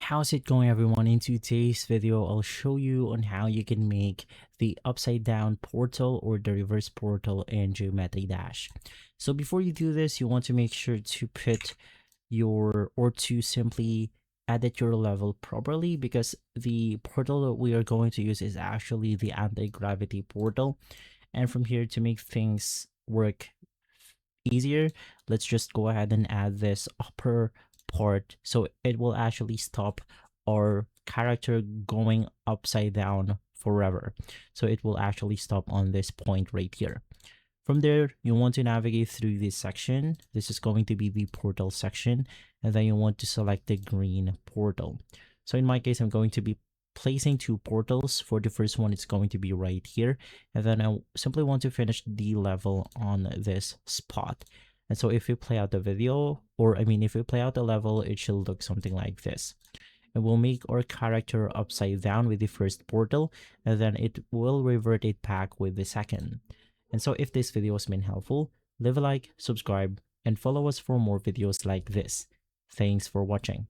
How's it going, everyone? In today's video, I'll show you on how you can make the upside down portal or the reverse portal in Geometry Dash. So before you do this, you want to make sure to put to simply edit your level properly, because the portal that we are going to use is actually the anti-gravity portal. And from here, to make things work easier, let's just go ahead and add this upper part so it will actually stop our character going upside down forever. So it will actually stop on this point right here. From there, you want to navigate through this section. This is going to be the portal section, and then you want to select the green portal. So in my case, I'm going to be placing two portals. For the first one, it's going to be right here, and then I simply want to finish the level on this spot. And so if we play out the video, if we play out the level, it should look something like this. And we'll make our character upside down with the first portal, and then it will revert it back with the second. And so if this video has been helpful, leave a like, subscribe, and follow us for more videos like this. Thanks for watching.